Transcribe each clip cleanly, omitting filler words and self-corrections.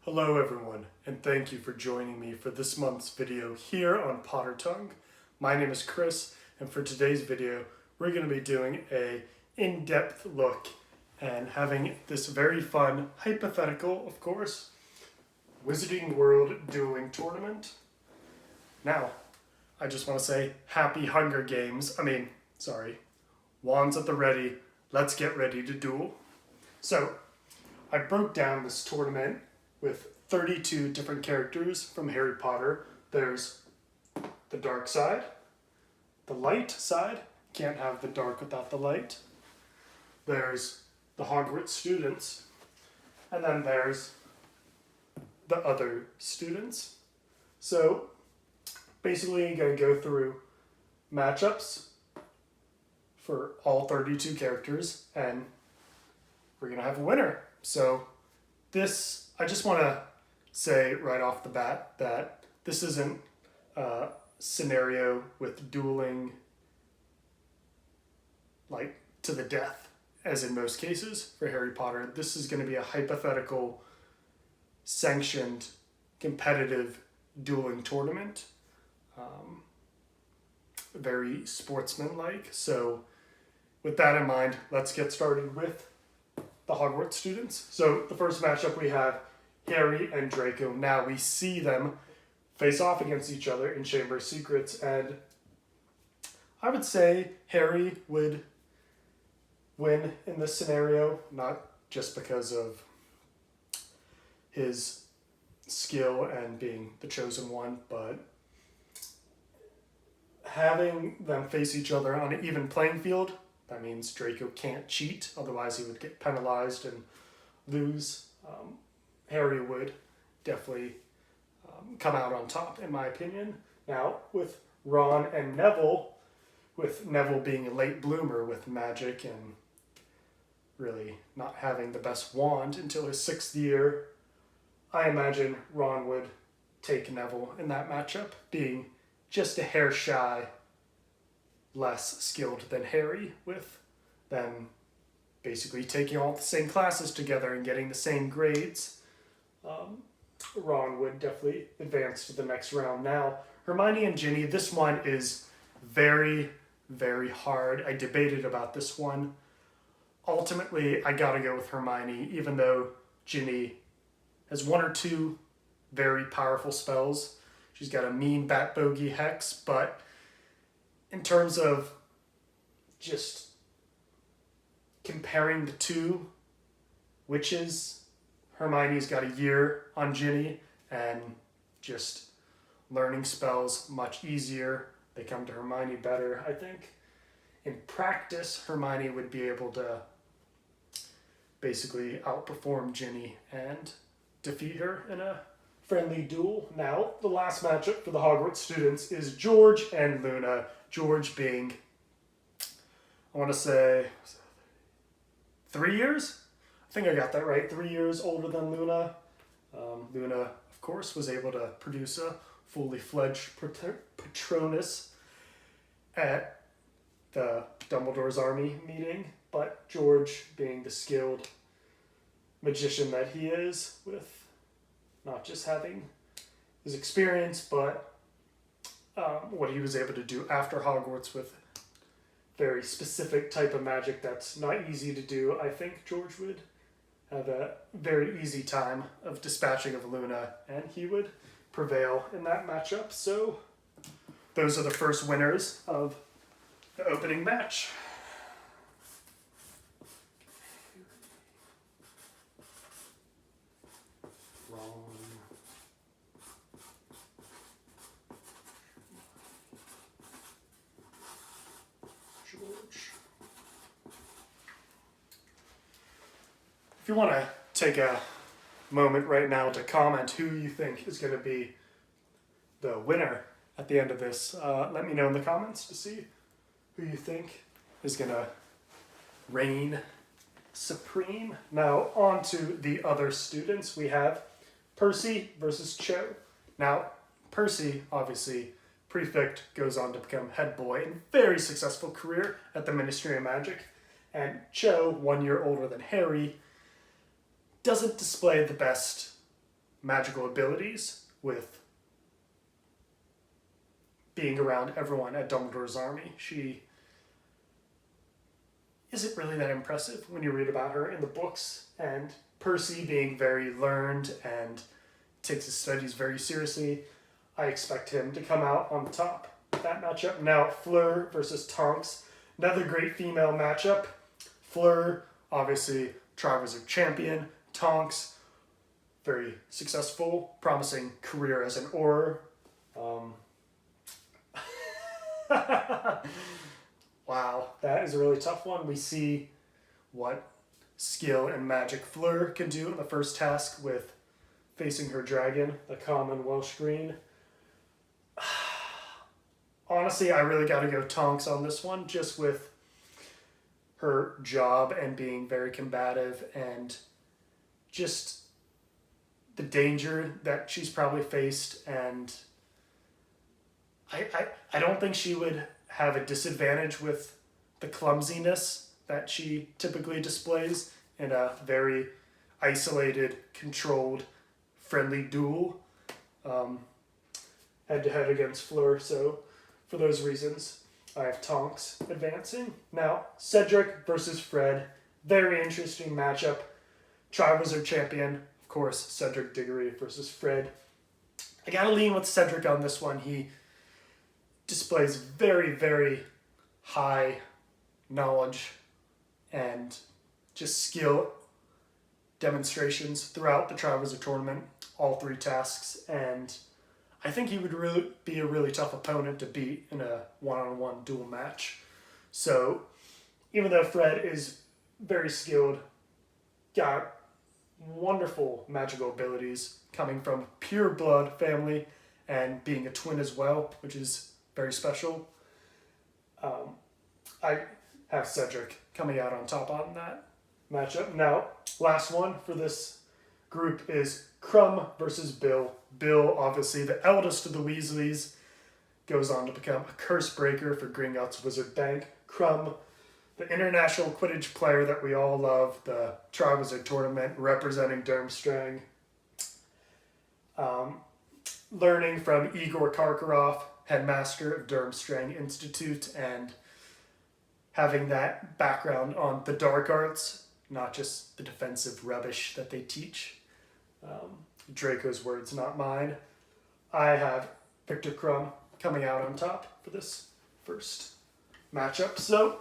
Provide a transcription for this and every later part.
Hello everyone, and thank you for joining me for this month's video here on Potter Tongue. My name is Chris, and for today's video, we're going to be doing a in-depth look and having this very fun, hypothetical, of course, Wizarding World dueling tournament. Now, I just want to say happy Hunger Games. Wands at the ready. Let's get ready to duel. So, I broke down this tournament with 32 different characters from Harry Potter. There's the dark side, the light side, can't have the dark without the light. There's the Hogwarts students, and then there's the other students. So basically I'm going to go through matchups for all 32 characters, and we're going to have a winner. So I just want to say right off the bat that this isn't a scenario with dueling like to the death, as in most cases for Harry Potter. This is going to be a hypothetical, sanctioned, competitive dueling tournament. Very sportsmanlike. So with that in mind, let's get started with the Hogwarts students. So the first matchup we have Harry and Draco. Now we see them face off against each other in Chamber of Secrets, and I would say Harry would win in this scenario, not just because of his skill and being the chosen one, but having them face each other on an even playing field. That means Draco can't cheat, otherwise he would get penalized and lose. Harry would definitely come out on top, in my opinion. Now, with Ron and Neville, with Neville being a late bloomer with magic and really not having the best wand until his 6th year, I imagine Ron would take Neville in that matchup, being just a hair shy, less skilled than Harry, with them basically taking all the same classes together and getting the same grades. Ron would definitely advance to the next round. Now, Hermione and Ginny, this one is very, very hard. I debated about this one. Ultimately, I gotta go with Hermione, even though Ginny has one or two very powerful spells. She's got a mean bat bogey hex, but in terms of just comparing the two witches, Hermione's got a year on Ginny, and just learning spells much easier. They come to Hermione better, I think. In practice, Hermione would be able to basically outperform Ginny and defeat her in a friendly duel. Now, the last matchup for the Hogwarts students is George and Luna. George being, I want to say, 3 years? I think I got that right. 3 years older than Luna. Luna, of course, was able to produce a fully fledged Patronus at the Dumbledore's Army meeting, but George, being the skilled magician that he is, with not just having his experience, but what he was able to do after Hogwarts with very specific type of magic that's not easy to do, I think George would have a very easy time of dispatching of Luna, and he would prevail in that matchup. So those are the first winners of the opening match. If you want to take a moment right now to comment who you think is going to be the winner at the end of this, let me know in the comments to see who you think is going to reign supreme. Now, on to the other students. We have Percy versus Cho. Now, Percy, obviously, prefect, goes on to become head boy and very successful career at the Ministry of Magic. And Cho, 1 year older than Harry, doesn't display the best magical abilities with being around everyone at Dumbledore's army. She isn't really that impressive when you read about her in the books, and Percy being very learned and takes his studies very seriously, I expect him to come out on top of that matchup. Now, Fleur versus Tonks, another great female matchup. Fleur, obviously, Triwizard champion. Tonks, very successful, promising career as an Auror. Wow, that is a really tough one. We see what skill and magic Fleur can do in the first task with facing her dragon, the common Welsh Green. Honestly, I really got to go Tonks on this one, just with her job and being very combative and just the danger that she's probably faced. And I don't think she would have a disadvantage with the clumsiness that she typically displays in a very isolated, controlled, friendly duel head-to-head against Fleur. So for those reasons, I have Tonks advancing. Now, Cedric versus Fred. Very interesting matchup. Triwizard champion, of course, Cedric Diggory versus Fred. I gotta lean with Cedric on this one. He displays very, very high knowledge and just skill demonstrations throughout the Triwizard Tournament, all 3 tasks, and I think he would really be a really tough opponent to beat in a one-on-one duel match. So even though Fred is very skilled, got wonderful magical abilities coming from pure blood family and being a twin as well, which is very special, I have Cedric coming out on top on that matchup. Now, last one for this group is Crumb versus Bill. Bill, obviously the eldest of the Weasleys, goes on to become a curse breaker for Gringotts Wizard Bank. Crumb, the international Quidditch player that we all love, the Triwizard Tournament representing Durmstrang. Learning from Igor Karkaroff, headmaster of Durmstrang Institute, and having that background on the dark arts, not just the defensive rubbish that they teach. Draco's words, not mine. I have Victor Crumb coming out on top for this first matchup. So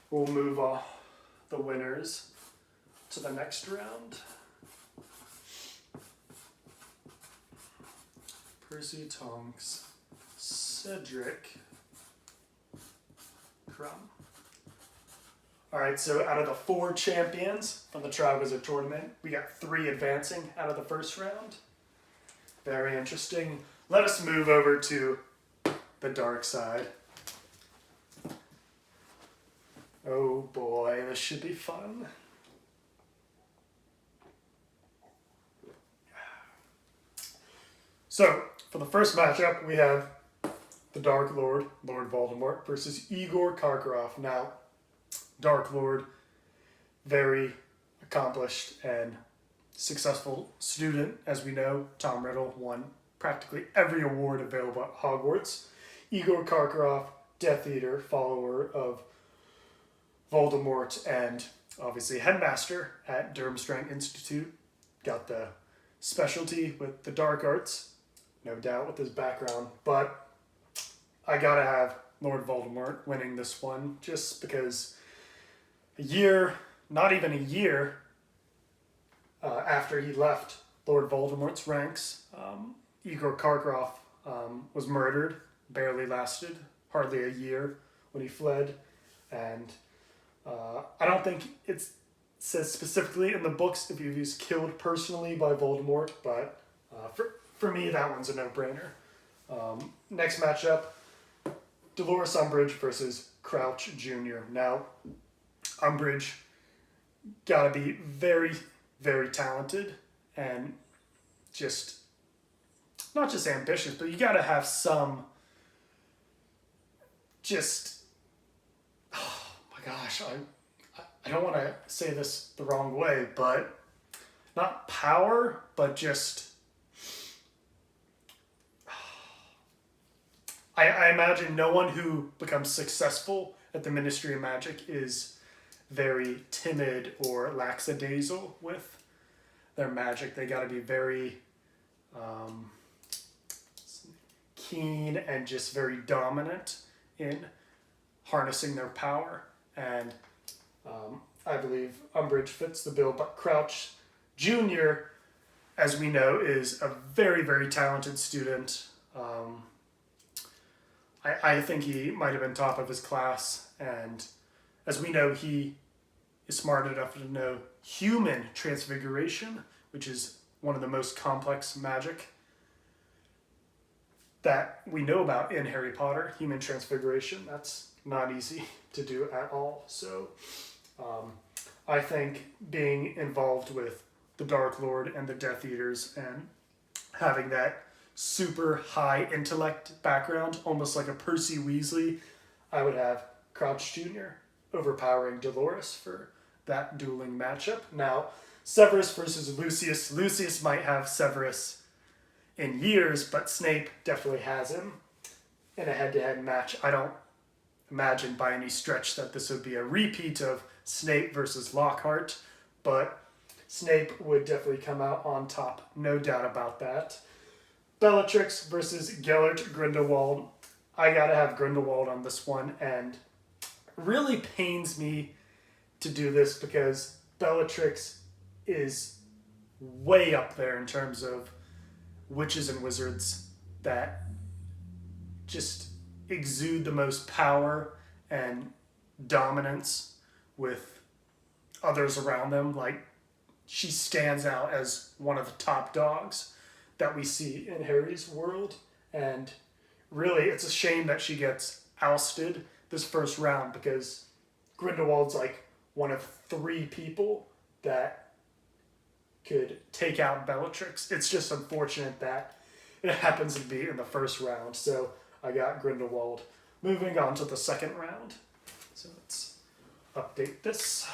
we'll move the winners to the next round. Percy Tonks, Cedric Crumb. Alright, so out of the 4 champions from the Triwizard Tournament, we got 3 advancing out of the first round. Very interesting. Let us move over to the dark side. Oh boy, this should be fun. So, for the first matchup, we have the Dark Lord, Lord Voldemort, versus Igor Karkaroff. Now, Dark Lord, very accomplished and successful student, as we know. Tom Riddle won practically every award available at Hogwarts. Igor Karkaroff, Death Eater, follower of Voldemort, and obviously headmaster at Durmstrang Institute. Got the specialty with the dark arts, no doubt with his background, but I gotta have Lord Voldemort winning this one just because not even a year after he left Lord Voldemort's ranks, Igor Karkaroff was murdered, barely lasted, hardly a year when he fled, and I don't think it says specifically in the books if he was killed personally by Voldemort, but for me, that one's a no-brainer. Next matchup, Dolores Umbridge versus Crouch Jr. Now, Umbridge gotta be very, very talented and just, not just ambitious, but you gotta have some just, oh my gosh, I don't want to say this the wrong way, but not power, but just, I imagine no one who becomes successful at the Ministry of Magic is very timid or lackadaisical with their magic. They got to be very keen and just very dominant in harnessing their power. And I believe Umbridge fits the bill, but Crouch Jr., as we know, is a very, very talented student. I think he might have been top of his class, and as we know, he is smart enough to know human transfiguration, which is one of the most complex magic that we know about in Harry Potter. Human transfiguration, that's not easy to do at all. So I think being involved with the Dark Lord and the Death Eaters and having that super high intellect background, almost like a Percy Weasley, I would have Crouch Jr. overpowering Dolores for that dueling matchup. Now, Severus versus Lucius. Lucius might have Severus in years, but Snape definitely has him in a head-to-head match. I don't imagine by any stretch that this would be a repeat of Snape versus Lockhart, but Snape would definitely come out on top, no doubt about that. Bellatrix versus Gellert Grindelwald. I gotta have Grindelwald on this one, and really pains me to do this because Bellatrix is way up there in terms of witches and wizards that just exude the most power and dominance with others around them. Like, she stands out as one of the top dogs that we see in Harry's world, and really it's a shame that she gets ousted this first round because Grindelwald's like one of 3 people that could take out Bellatrix. It's just unfortunate that it happens to be in the first round, so I got Grindelwald. Moving on to the second round. So let's update this.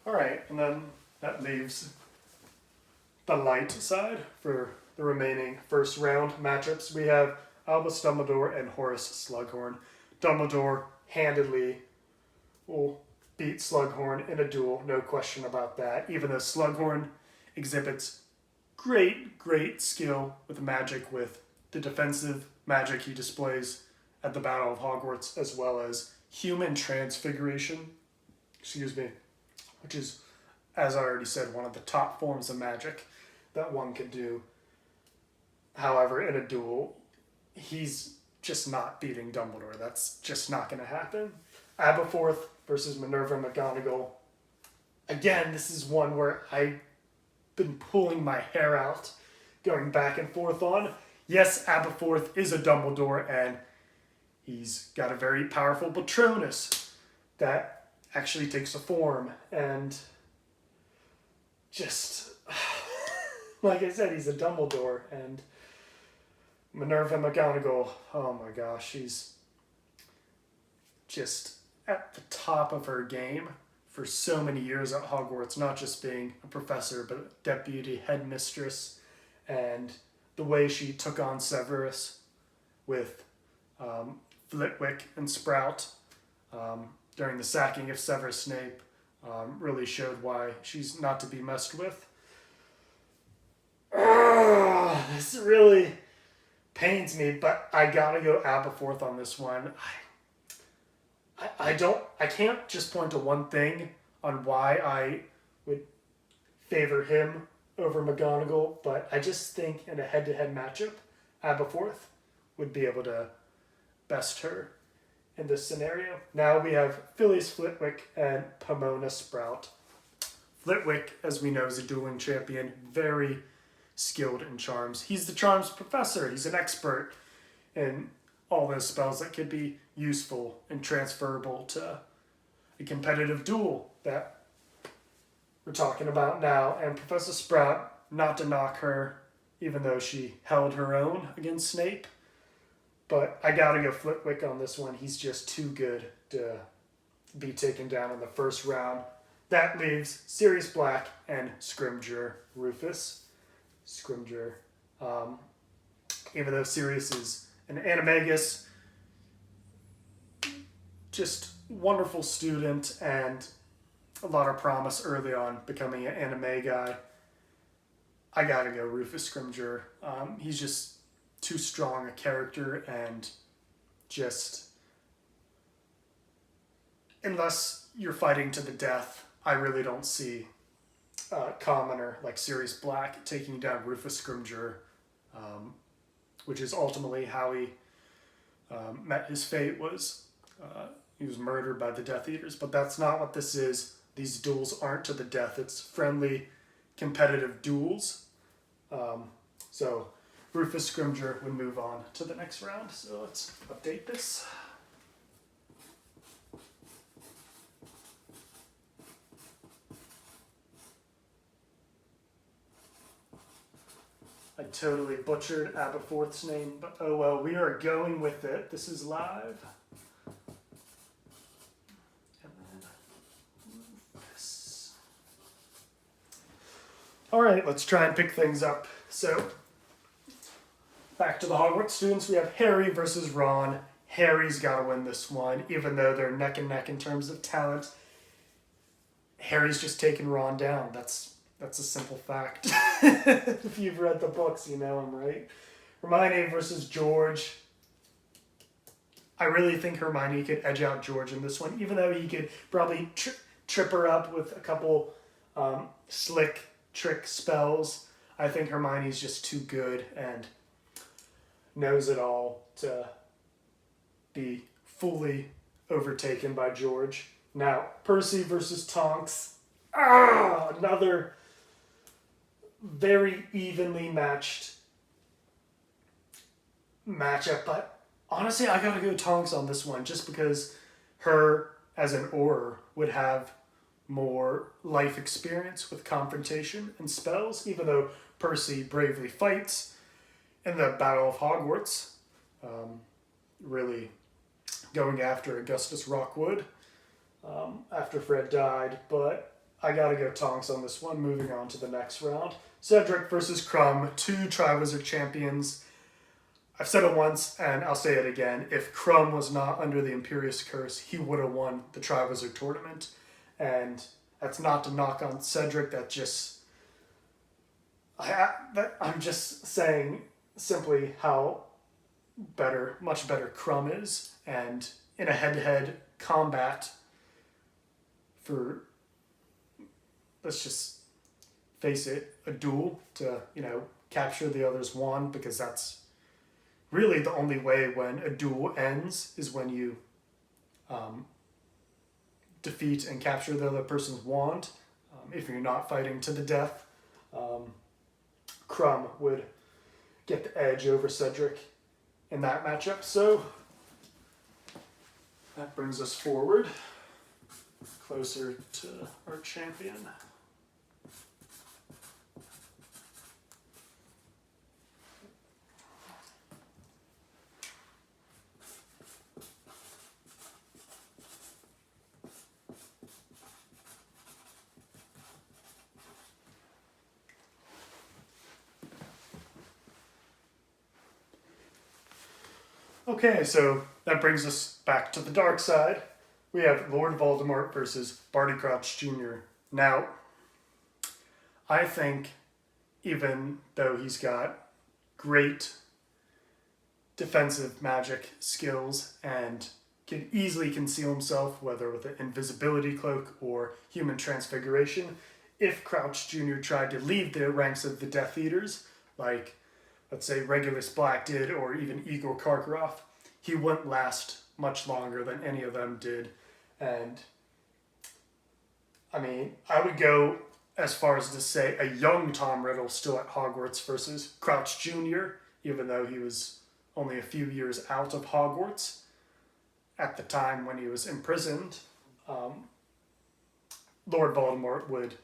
All right, and then that leaves the light side for the remaining first round matchups. We have Albus Dumbledore and Horace Slughorn. Dumbledore handedly will beat Slughorn in a duel, no question about that, even though Slughorn exhibits great skill with magic, with the defensive magic he displays at the Battle of Hogwarts, as well as human transfiguration, which is, as I already said, one of the top forms of magic that one can do. However, in a duel, he's just not beating Dumbledore. That's just not going to happen. Aberforth versus Minerva McGonagall. Again, this is one where I've been pulling my hair out, going back and forth on. Yes, Aberforth is a Dumbledore, and he's got a very powerful Patronus that actually takes a form, and just like I said, he's a Dumbledore. And Minerva McGonagall, oh my gosh, she's just at the top of her game for so many years at Hogwarts, not just being a professor, but deputy headmistress, and the way she took on Severus with Flitwick and Sprout during the sacking of Severus Snape really showed why she's not to be messed with. This really pains me, but I gotta go Aberforth on this one. I can't just point to one thing on why I would favor him over McGonagall, but I just think in a head-to-head matchup, Aberforth would be able to best her in this scenario. Now we have Phileas Flitwick and Pomona Sprout Flitwick, as we know, is a dueling champion, very skilled in charms. He's the charms professor. He's an expert in all those spells that could be useful and transferable to a competitive duel that we're talking about now. And Professor Sprout, not to knock her, even though she held her own against Snape, but I gotta go Flitwick on this one. He's just too good to be taken down in the first round. That leaves Sirius Black and Scrimgeour Rufus. Scrimgeour, even though Sirius is an animagus, just wonderful student and a lot of promise early on becoming an anime guy. I gotta go Rufus Scrimgeour. He's just too strong a character, and just, unless you're fighting to the death, I really don't see a commoner like Sirius Black taking down Rufus Scrimgeour, which is ultimately how he met his fate. He was murdered by the Death Eaters, but that's not what this is. These duels aren't to the death. It's friendly, competitive duels. So Rufus Scrimgeour would move on to the next round. So let's update this. I totally butchered Aberforth's name, but oh well, we are going with it. This is live. And then Rufus. All right, let's try and pick things up. So, back to the Hogwarts students, we have Harry versus Ron. Harry's got to win this one, even though they're neck and neck in terms of talent. Harry's just taken Ron down. That's a simple fact. If you've read the books, you know him, right? Hermione versus George. I really think Hermione could edge out George in this one, even though he could probably trip her up with a couple slick trick spells. I think Hermione's just too good and knows it all to be fully overtaken by George. Now, Percy versus Tonks. Another very evenly matched matchup, but honestly, I gotta go Tonks on this one just because her, as an Auror, would have more life experience with confrontation and spells, even though Percy bravely fights in the Battle of Hogwarts, really going after Augustus Rockwood after Fred died, but I gotta go Tonks on this one. Moving on to the next round. Cedric versus Krum, two Triwizard champions. I've said it once, and I'll say it again. If Krum was not under the Imperious Curse, he would have won the Triwizard Tournament. And that's not to knock on Cedric, I'm just saying simply how much better Krum is. And in a head-to-head combat for, let's just face it, a duel to, capture the other's wand, because that's really the only way when a duel ends is when you defeat and capture the other person's wand. If you're not fighting to the death, Krum would get the edge over Cedric in that matchup. So that brings us forward, closer to our champion. Okay, so that brings us back to the dark side. We have Lord Voldemort versus Barty Crouch Jr. Now, I think even though he's got great defensive magic skills and can easily conceal himself, whether with an invisibility cloak or human transfiguration, if Crouch Jr. tried to leave the ranks of the Death Eaters, like let's say Regulus Black did, or even Igor Karkaroff, he wouldn't last much longer than any of them did. And I mean, I would go as far as to say a young Tom Riddle still at Hogwarts versus Crouch Jr., even though he was only a few years out of Hogwarts at the time when he was imprisoned. Lord Voldemort would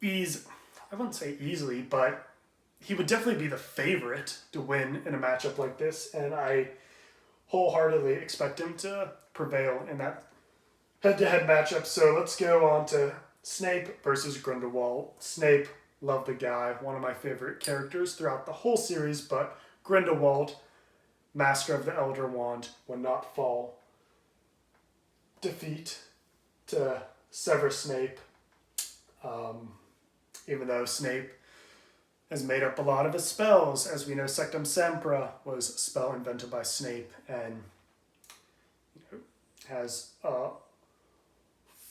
I wouldn't say easily, but he would definitely be the favorite to win in a matchup like this, and I wholeheartedly expect him to prevail in that head-to-head matchup. So let's go on to Snape versus Grindelwald. Snape, love the guy, one of my favorite characters throughout the whole series, but Grindelwald, master of the Elder Wand, would not fall. Defeat to Severus Snape, even though Snape has made up a lot of his spells. As we know, Sectum Sempra was a spell invented by Snape and has a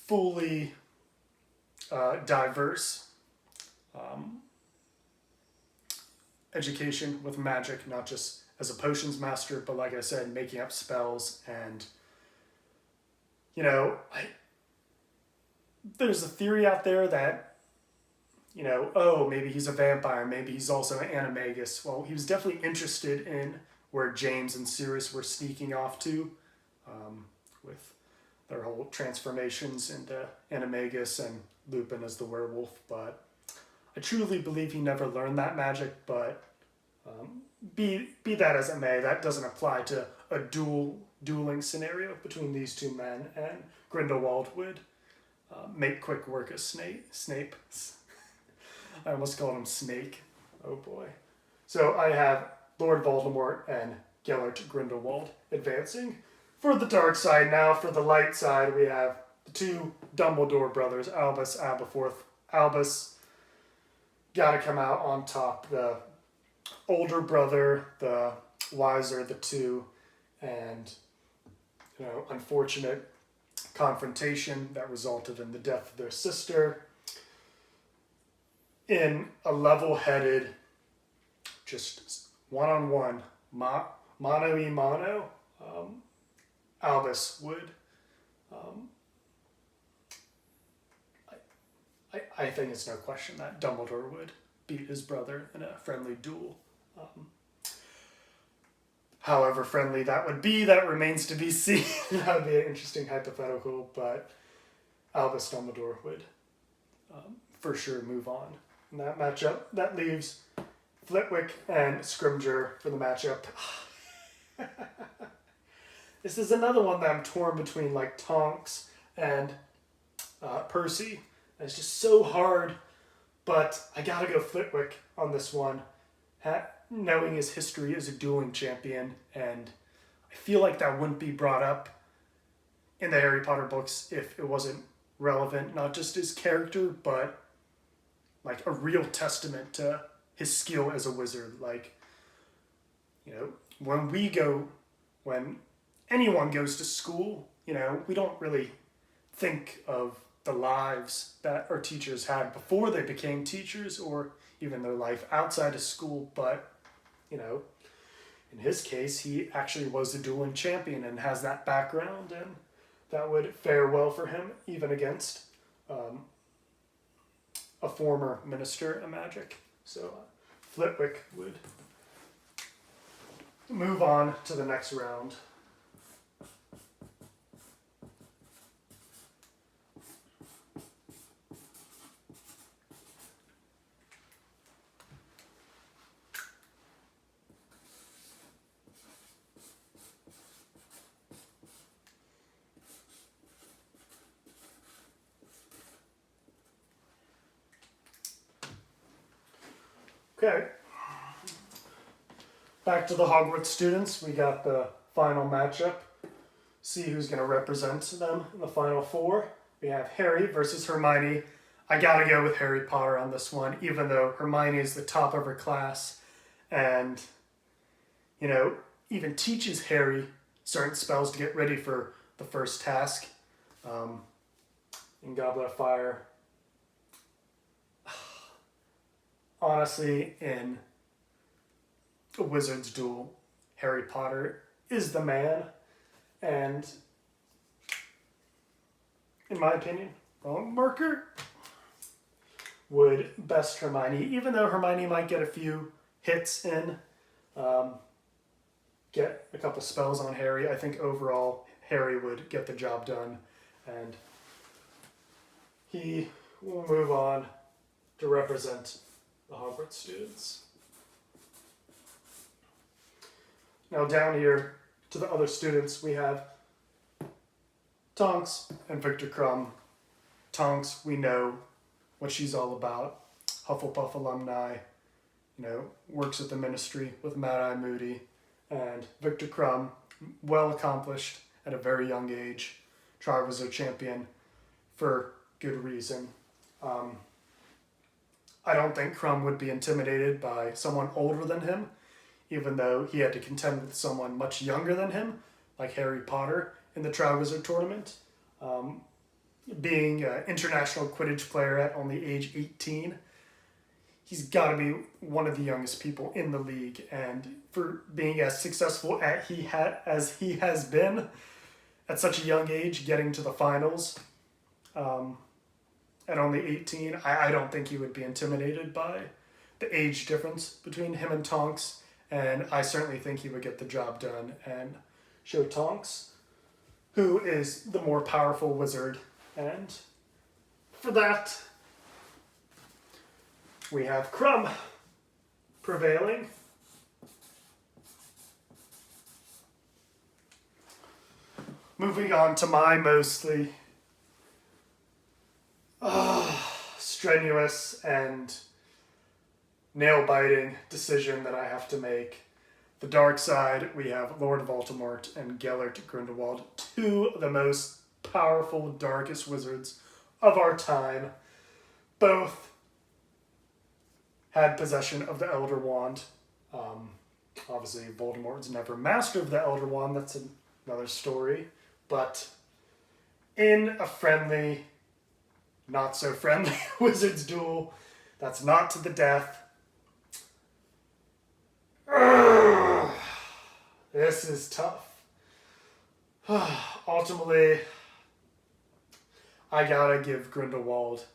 fully diverse education with magic, not just as a potions master, but like I said, making up spells. And there's a theory out there that oh, maybe he's a vampire, maybe he's also an animagus. Well, he was definitely interested in where James and Sirius were sneaking off to with their whole transformations into animagus and Lupin as the werewolf. But I truly believe he never learned that magic, but be that as it may, that doesn't apply to a dueling scenario between these two men, and Grindelwald would make quick work of Snape. I almost called him Snake. Oh boy. So I have Lord Voldemort and Gellert Grindelwald advancing. For the dark side now, for the light side, we have the two Dumbledore brothers, Albus, Aberforth. Albus gotta come out on top. The older brother, the wiser of the two, and unfortunate confrontation that resulted in the death of their sister. In a level-headed, just one-on-one, mano-y-mano, Albus would, I think it's no question that Dumbledore would beat his brother in a friendly duel. However friendly that would be, that remains to be seen. That would be an interesting hypothetical, but Albus Dumbledore would for sure move on in that matchup. That leaves Flitwick and Scrimgeour for the matchup. This is another one that I'm torn between, like Tonks and Percy. It's just so hard, but I gotta go Flitwick on this one. Knowing his history as a dueling champion, and I feel like that wouldn't be brought up in the Harry Potter books if it wasn't relevant, not just his character, but like a real testament to his skill as a wizard. Like, when anyone goes to school, we don't really think of the lives that our teachers had before they became teachers, or even their life outside of school. But in his case, he actually was a dueling champion and has that background, and that would fare well for him, even against a former minister of magic. So Flitwick would move on to the next round. Okay, back to the Hogwarts students. We got the final matchup. See who's going to represent them in the final four. We have Harry versus Hermione. I gotta go with Harry Potter on this one, even though Hermione is the top of her class and, even teaches Harry certain spells to get ready for the first task in Goblet of Fire. Honestly, in a wizard's duel, Harry Potter is the man, and in my opinion, wrong marker. would best Hermione, even though Hermione might get a few hits in, get a couple spells on Harry. I think overall Harry would get the job done, and he will move on to represent the Hogwarts students. Now down here to the other students, we have Tonks and Victor Crumb. Tonks, we know what she's all about. Hufflepuff alumni, works at the Ministry with Mad-Eye Moody. And Victor Crumb, well accomplished at a very young age, Triwizard champion for good reason. I don't think Crumb would be intimidated by someone older than him, even though he had to contend with someone much younger than him, like Harry Potter in the Triwizard Tournament. Being an international Quidditch player at only age 18, he's got to be one of the youngest people in the league. And for being as successful as he has been at such a young age, getting to the finals at only 18, I don't think he would be intimidated by the age difference between him and Tonks. And I certainly think he would get the job done and show Tonks who is the more powerful wizard. And for that, we have Crumb prevailing. Moving on to my mostly strenuous and nail-biting decision that I have to make. The dark side, we have Lord Voldemort and Gellert Grindelwald, two of the most powerful, darkest wizards of our time. Both had possession of the Elder Wand. Obviously, Voldemort was never master of the Elder Wand. That's another story. But in a friendly, not so friendly wizard's duel, that's not to the death. This is tough. Ultimately, I gotta give Grindelwald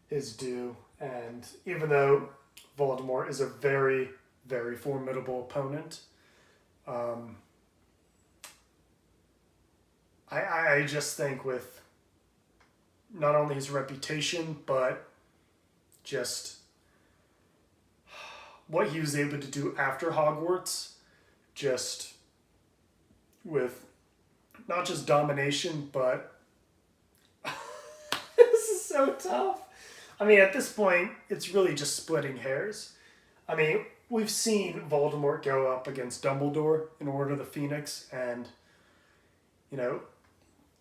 his due. And even though Voldemort is a very, very formidable opponent, I just think with not only his reputation, but just what he was able to do after Hogwarts, just with not just domination, but this is so tough. I mean, at this point, it's really just splitting hairs. I mean, we've seen Voldemort go up against Dumbledore in Order of the Phoenix, and,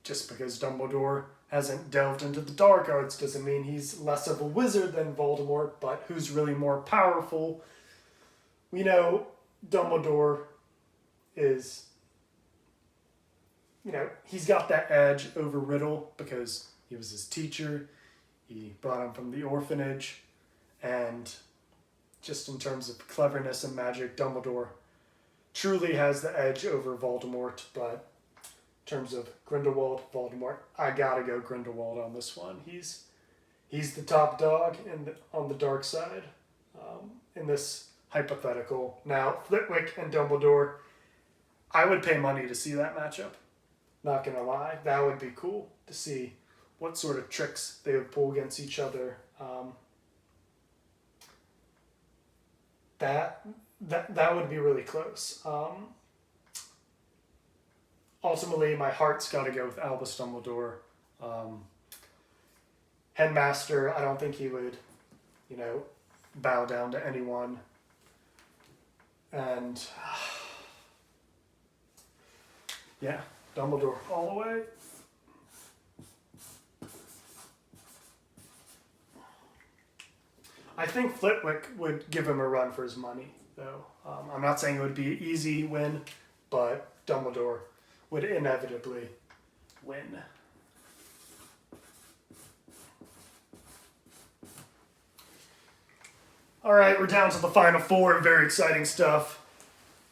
just because Dumbledore hasn't delved into the dark arts doesn't mean he's less of a wizard than Voldemort, but who's really more powerful. We know Dumbledore is, he's got that edge over Riddle because he was his teacher. He brought him from the orphanage, and just in terms of cleverness and magic, Dumbledore truly has the edge over Voldemort, but in terms of Grindelwald, Voldemort, I gotta go Grindelwald on this one. He's the top dog on the dark side in this hypothetical. Now, Flitwick and Dumbledore, I would pay money to see that matchup. Not gonna lie, that would be cool to see what sort of tricks they would pull against each other. That would be really close. Ultimately, my heart's got to go with Albus Dumbledore. Headmaster, I don't think he would, bow down to anyone. And, yeah, Dumbledore all the way. I think Flitwick would give him a run for his money, though. I'm not saying it would be an easy win, but Dumbledore would inevitably win. All right, we're down to the final four. Very exciting stuff.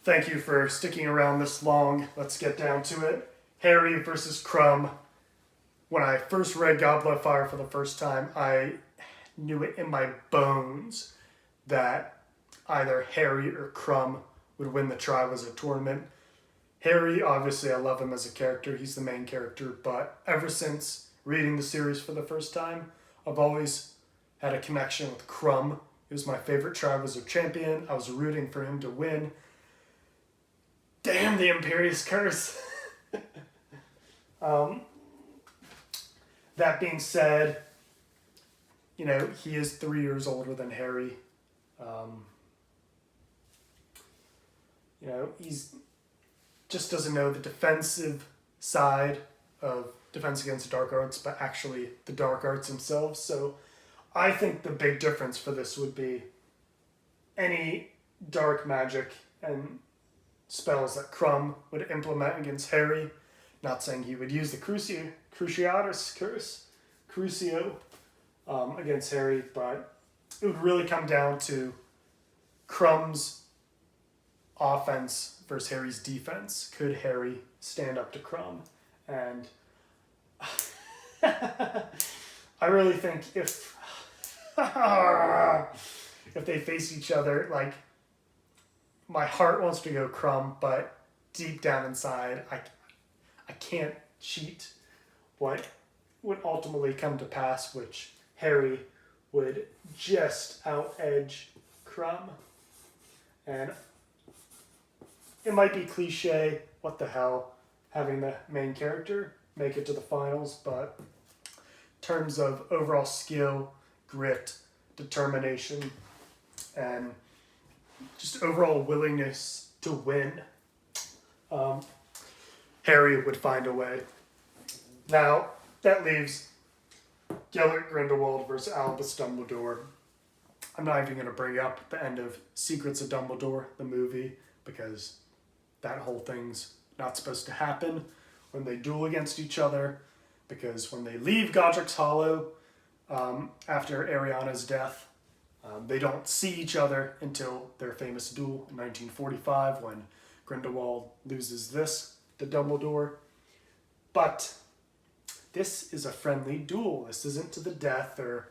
Thank you for sticking around this long. Let's get down to it. Harry versus Crumb. When I first read Goblet of Fire for the first time, I knew it in my bones that either Harry or Crumb would win the Triwizard Tournament. Harry, obviously, I love him as a character. He's the main character. But ever since reading the series for the first time, I've always had a connection with Crumb. He was my favorite Triwizard champion. I was rooting for him to win. Damn the Imperious Curse. That being said, you know, he is 3 years older than Harry. You know, he's just doesn't know the defensive side of Defense Against Dark Arts, but actually the dark arts themselves. So I think the big difference for this would be any dark magic and spells that Crumb would implement against Harry. Not saying he would use the Cruciatus Curse, Crucio, against Harry, but it would really come down to Crumb's offense versus Harry's defense. Could Harry stand up to Crumb? And I really think if they face each other, like, my heart wants to go Crumb, but deep down inside, I can't cheat what would ultimately come to pass, which Harry would just out-edge Crumb. And it might be cliche, what the hell, having the main character make it to the finals, but in terms of overall skill, grit, determination, and just overall willingness to win, Harry would find a way. Now, that leaves Gellert Grindelwald versus Albus Dumbledore. I'm not even going to bring up the end of Secrets of Dumbledore, the movie, because that whole thing's not supposed to happen when they duel against each other, because when they leave Godric's Hollow after Ariana's death, they don't see each other until their famous duel in 1945 when Grindelwald loses this to Dumbledore. But this is a friendly duel. This isn't to the death or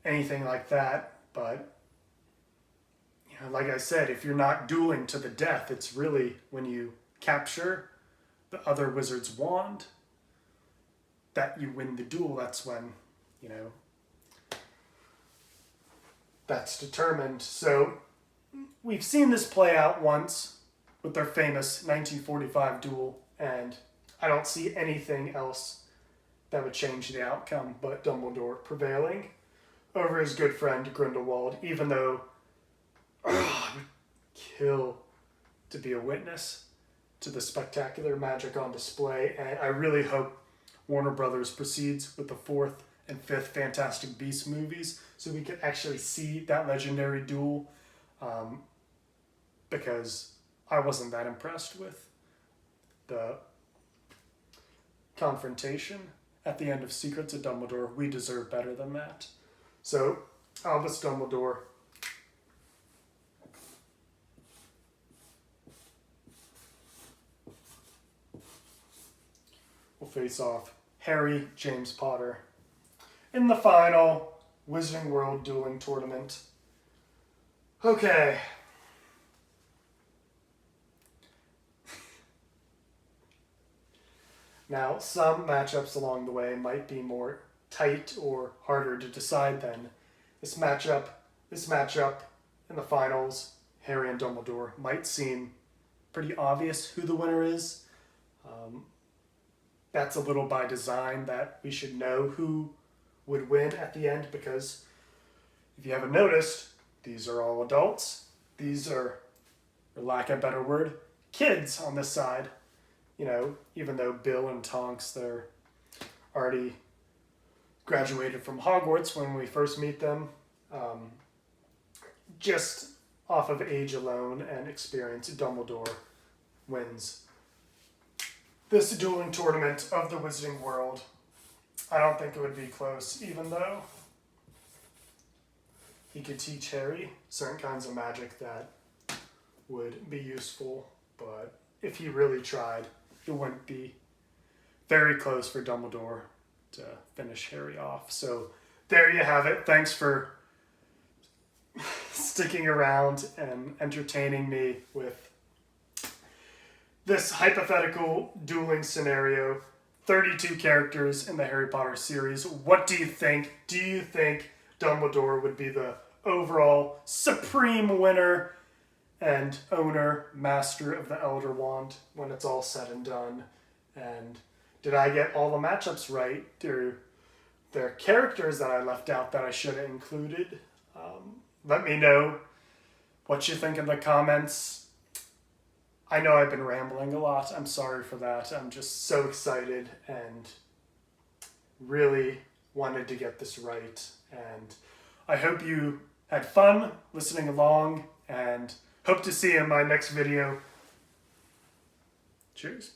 anything like that. But, you know, like I said, if you're not dueling to the death, it's really when you capture the other wizard's wand that you win the duel. That's when, you know, that's determined. So we've seen this play out once with their famous 1945 duel, and I don't see anything else that would change the outcome but Dumbledore prevailing over his good friend Grindelwald, even though I would kill to be a witness to the spectacular magic on display. And I really hope Warner Brothers proceeds with the 4th and 5th Fantastic Beasts movies so we can actually see that legendary duel, because I wasn't that impressed with the confrontation at the end of Secrets of Dumbledore. We deserve better than that. So, Albus Dumbledore will face off Harry James Potter in the final Wizarding World Dueling Tournament. Okay. Now, some matchups along the way might be more tight or harder to decide than this matchup. This matchup in the finals, Harry and Dumbledore, might seem pretty obvious who the winner is. That's a little by design, that we should know who would win at the end, because if you haven't noticed, these are all adults. These are, for lack of a better word, kids on this side. You know, even though Bill and Tonks, they're already graduated from Hogwarts when we first meet them. Just off of age alone and experience, Dumbledore wins this dueling tournament of the Wizarding World. I don't think it would be close, even though he could teach Harry certain kinds of magic that would be useful, but if he really tried, it wouldn't be very close for Dumbledore to finish Harry off. So there you have it. Thanks for sticking around and entertaining me with this hypothetical dueling scenario. 32 characters in the Harry Potter series. What do you think? Do you think Dumbledore would be the overall supreme winner and owner, master of the Elder Wand when it's all said and done? And did I get all the matchups right? Are there characters that I left out that I should have included? Let me know what you think in the comments. I know I've been rambling a lot. I'm sorry for that. I'm just so excited and really wanted to get this right. And I hope you had fun listening along and hope to see you in my next video. Cheers.